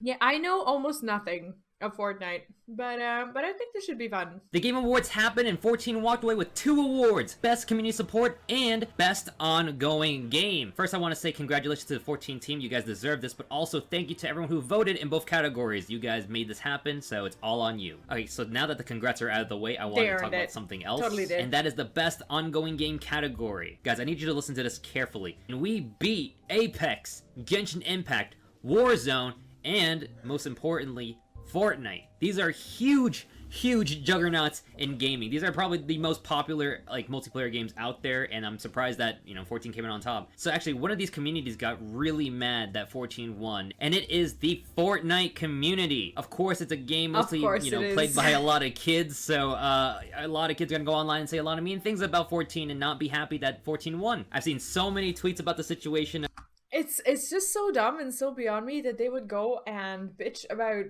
Yeah, I know almost nothing of Fortnite, but I think this should be fun. The Game Awards happened and 14 walked away with 2 awards: Best Community Support and Best Ongoing Game. First, I want to say congratulations to the 14 team. You guys deserve this, but also thank you to everyone who voted in both categories. You guys made this happen, so it's all on you. Okay, so now that the congrats are out of the way, I They wanted to talk earned about it. something else, Totally did. and that is the Best Ongoing Game category. Guys, I need you to listen to this carefully. And we beat Apex, Genshin Impact, Warzone, and most importantly, Fortnite. These are huge juggernauts in gaming. These are probably the most popular like multiplayer games out there, and I'm surprised that 14 came in on top. So actually, one of these communities got really mad that 14 won, and it is the Fortnite community. Of course, it's a game mostly played by a lot of kids, so a lot of kids are gonna go online and say a lot of mean things about 14 and not be happy that 14 won. I've seen so many tweets about the situation. It's just so dumb and so beyond me that they would go and bitch about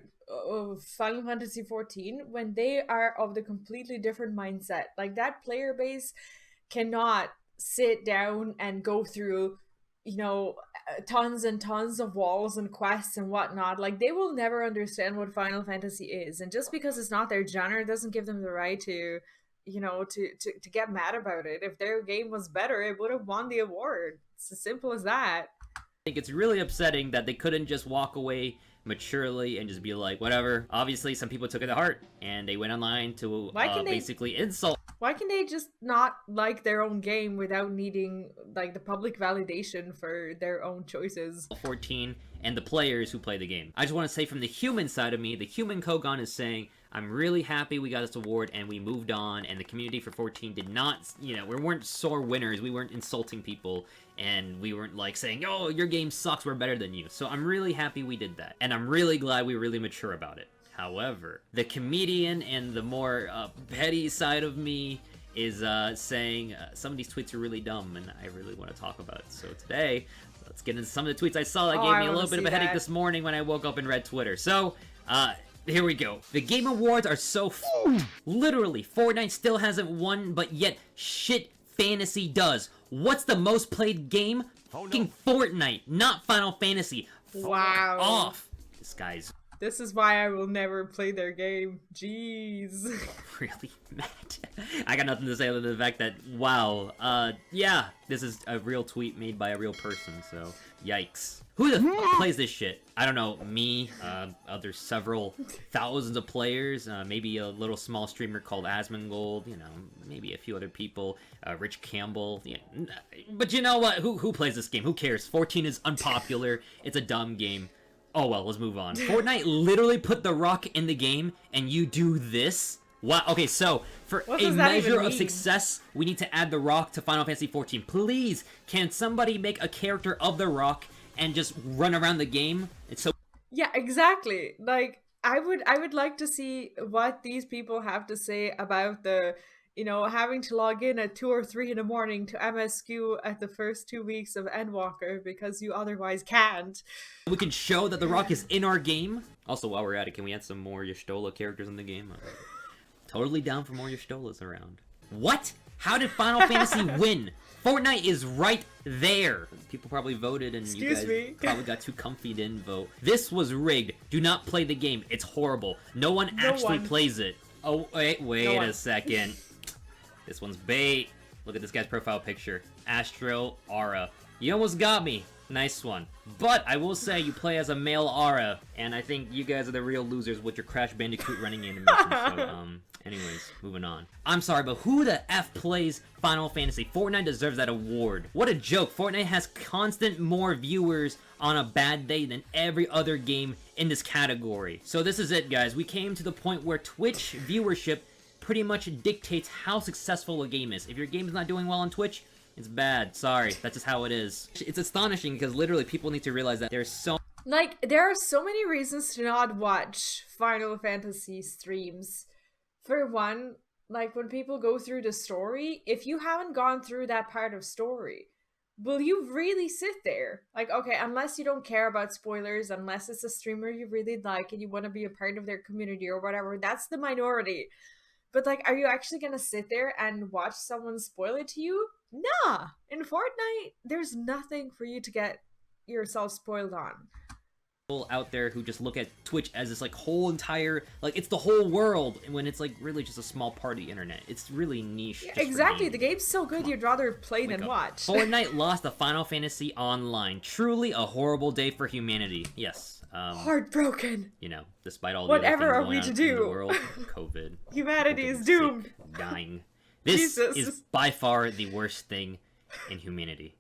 Final Fantasy 14 when they are of the completely different mindset. Like that player base cannot sit down and go through, tons and tons of walls and quests and whatnot. Like they will never understand what Final Fantasy is, and just because it's not their genre doesn't give them the right to to get mad about it. If their game was better, it would have won the award. It's as simple as that. I think it's really upsetting that they couldn't just walk away maturely and just be like, whatever. Obviously, some people took it to heart and they went online to basically insult. Why can they just not like their own game without needing like the public validation for their own choices? 14 and the players who play the game. I just want to say from the human side of me, the human Kougaon is saying, I'm really happy we got this award and we moved on, and the community for 14 did not, we weren't sore winners, we weren't insulting people, and we weren't like saying, oh, your game sucks, we're better than you. So I'm really happy we did that, and I'm really glad we were really mature about it. However, the comedian and the more petty side of me is saying some of these tweets are really dumb, and I really want to talk about it. So today, let's get into some of the tweets I saw that gave me a little bit of a headache this morning when I woke up and read Twitter. So, here we go. The Game Awards are so literally, Fortnite still hasn't won, but yet shit fantasy does. What's the most played game? Fucking Fortnite, not Final Fantasy. Wow. Off. This guy's This is why I will never play their game. Jeez. really mad. I got nothing to say other than the fact that, wow, yeah, this is a real tweet made by a real person, so yikes. Who the fuck plays this shit? I don't know, me, there's several thousands of players, maybe a little small streamer called Asmongold, maybe a few other people, Rich Campbell, yeah. But you know what, who plays this game? Who cares? 14 is unpopular, it's a dumb game. Oh well, let's move on. Fortnite literally put The Rock in the game, and you do this? Wow, okay, so, for a measure of success, we need to add The Rock to Final Fantasy XIV. Please, can somebody make a character of The Rock and just run around the game? It's so... Yeah, exactly. Like, I would like to see what these people have to say about the having to log in at 2 or 3 in the morning to MSQ at the first 2 weeks of Endwalker because you otherwise can't. We can show that The Rock is in our game. Also, while we're at it, can we add some more Y'shtola characters in the game? Totally down for more Y'shtolas around. What? How did Final Fantasy win? Fortnite is right there. People probably voted and you guys probably got too comfy, didn't vote. This was rigged. Do not play the game. It's horrible. No one actually plays it. Oh, wait a second. This one's bait. Look at this guy's profile picture. Astro Aura. You almost got me. Nice one. But I will say you play as a male Aura, and I think you guys are the real losers with your Crash Bandicoot running animation. So, anyways, moving on. I'm sorry, but who the F plays Final Fantasy? Fortnite deserves that award. What a joke. Fortnite has constant more viewers on a bad day than every other game in this category. So this is it, guys. We came to the point where Twitch viewership pretty much dictates how successful a game is. If your game is not doing well on Twitch, it's bad. Sorry, that's just how it is. It's astonishing because literally people need to realize that there's so... Like, there are so many reasons to not watch Final Fantasy streams. For one, like when people go through the story, if you haven't gone through that part of story, will you really sit there? Like, okay, unless you don't care about spoilers, unless it's a streamer you really like and you want to be a part of their community or whatever, that's the minority. But like, are you actually gonna sit there and watch someone spoil it to you? Nah. In Fortnite, there's nothing for you to get yourself spoiled on. people out there who just look at Twitch as this like whole entire, like it's the whole world, when it's like really just a small part of the internet. It's really niche. Yeah, exactly. The game's so good you'd rather play than watch. Fortnite lost to Final Fantasy Online. Truly a horrible day for humanity. Yes. Heartbroken. You know, despite all the whatever other are we things to going on do? in the world, COVID, Humanity is doomed. Sick, dying. This Jesus. is by far the worst thing in humanity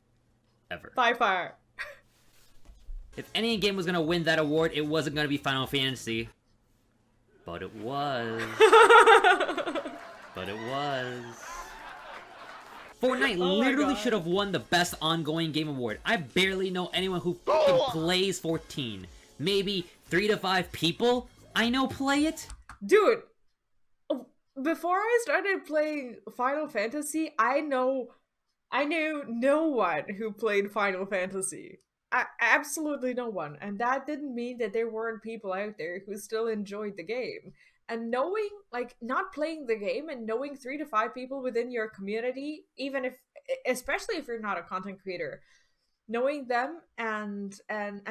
ever. By far. If any game was gonna win that award, it wasn't gonna be Final Fantasy. But it was. But it was. Fortnite literally should have won the Best Ongoing Game Award. I barely know anyone who fucking plays 14. Maybe 3 to 5 people I know play it. Dude, before I started playing Final Fantasy, I knew no one who played Final Fantasy. Absolutely no one. And that didn't mean that there weren't people out there who still enjoyed the game. And knowing, like, not playing the game and knowing 3 to 5 people within your community, even if, especially if you're not a content creator, knowing them and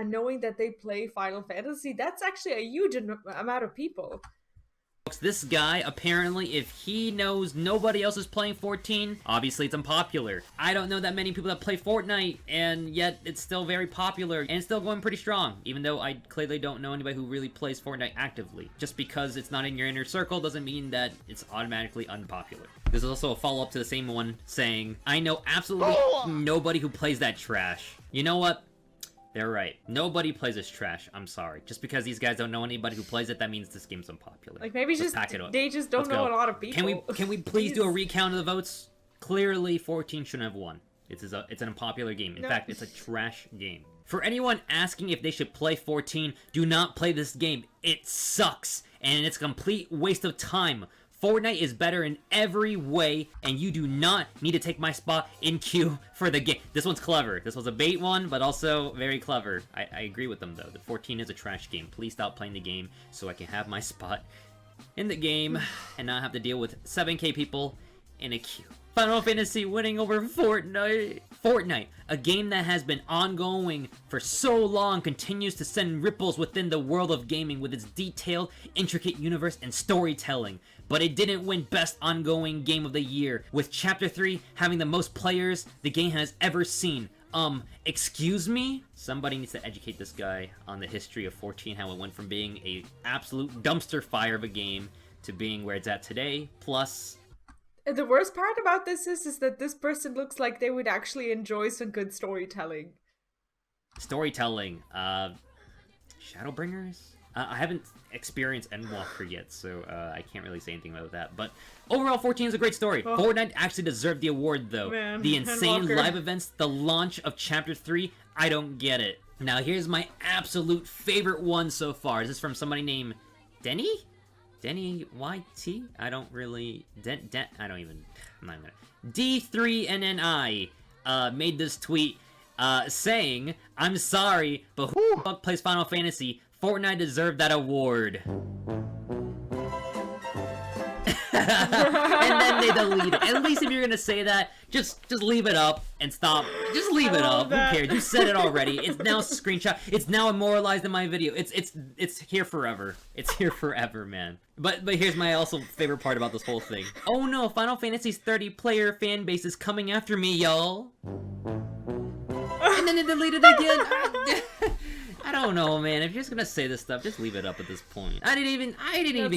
knowing that they play Final Fantasy, that's actually a huge amount of people. This guy, apparently, if he knows nobody else is playing 14, obviously it's unpopular. I don't know that many people that play Fortnite, and yet it's still very popular, and it's still going pretty strong, even though I clearly don't know anybody who really plays Fortnite actively. Just because it's not in your inner circle doesn't mean that it's automatically unpopular. There's also a follow-up to the same one saying, I know absolutely nobody who plays that trash. You know what? They're right. Nobody plays this trash. I'm sorry. Just because these guys don't know anybody who plays it, that means this game's unpopular. Like, maybe Let's just they just don't know a lot of people. Can we please do a recount of the votes? Clearly, 14 shouldn't have won. It's an unpopular game. In fact, it's a trash game. For anyone asking if they should play 14, do not play this game. It sucks, and it's a complete waste of time. Fortnite is better in every way, and you do not need to take my spot in queue for the game. This one's clever. This was a bait one, but also very clever. I agree with them, though. The 14 is a trash game. Please stop playing the game so I can have my spot in the game and not have to deal with 7K people in a queue. Final Fantasy winning over Fortnite. Fortnite, a game that has been ongoing for so long, continues to send ripples within the world of gaming with its detailed, intricate universe and storytelling. But it didn't win Best Ongoing Game of the Year, with Chapter 3 having the most players the game has ever seen. Excuse me? Somebody needs to educate this guy on the history of 14, how it went from being a absolute dumpster fire of a game to being where it's at today, plus... The worst part about this is that this person looks like they would actually enjoy some good storytelling. Storytelling. Shadowbringers? I haven't experienced Endwalker yet, so I can't really say anything about that. But overall, 14 is a great story. Oh. Fortnite actually deserved the award, though. Man, the insane Endwalker. live events, the launch of Chapter 3, I don't get it. Now, here's my absolute favorite one so far. This is from somebody named Denny? Denny YT? I don't really... I don't even... I'm not even gonna... D3NNI made this tweet saying, I'm sorry, but who the fuck plays Final Fantasy? Fortnite deserved that award. And then they delete it. At least if you're gonna say that, just leave it up and stop. Just leave it up. Who cares? You said it already. It's now screenshot. It's now immortalized in my video. It's here forever. It's here forever, man. But here's my also favorite part about this whole thing. Oh no, Final Fantasy's 30 player fan base is coming after me, y'all. And then they deleted it again. I don't know, man. If you're just gonna say this stuff, just leave it up at this point. I didn't even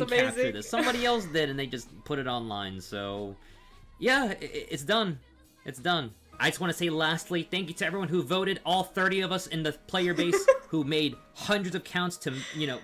capture this. Somebody else did, and they just put it online. So, yeah, it's done. It's done. I just want to say lastly, thank you to everyone who voted. All 30 of us in the player base who made hundreds of counts to,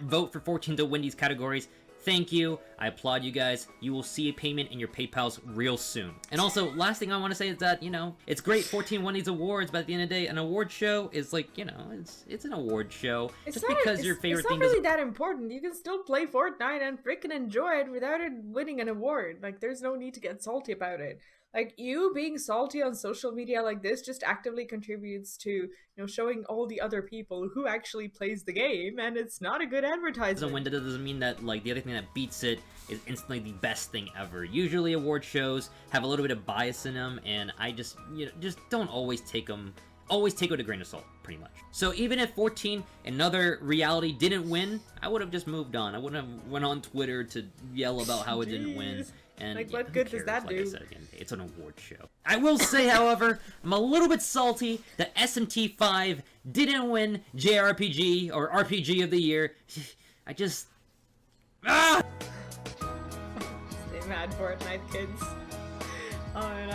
vote for 14 to win these categories. Thank you. I applaud you guys. You will see a payment in your PayPals real soon. And also, last thing I want to say is that, it's great 14 won these awards, but at the end of the day, an award show is like, it's an award show. Just because your favorite thing is... It's not really that important. You can still play Fortnite and freaking enjoy it without it winning an award. Like, there's no need to get salty about it. Like, you being salty on social media like this just actively contributes to, showing all the other people who actually plays the game, and it's not a good advertisement. When that doesn't mean that, like, the other thing that beats it is instantly the best thing ever. Usually award shows have a little bit of bias in them, and I just, just don't always take them always take it with a grain of salt, pretty much. So even if 14, another reality, didn't win, I would have just moved on. I wouldn't have went on Twitter to yell about how it didn't win. And like, yeah, what who good cares? does that Like do? I said again, it's an award show. I will say, however, I'm a little bit salty that SMT5 didn't win JRPG or RPG of the year. I just... Stay mad, Fortnite kids. Oh, and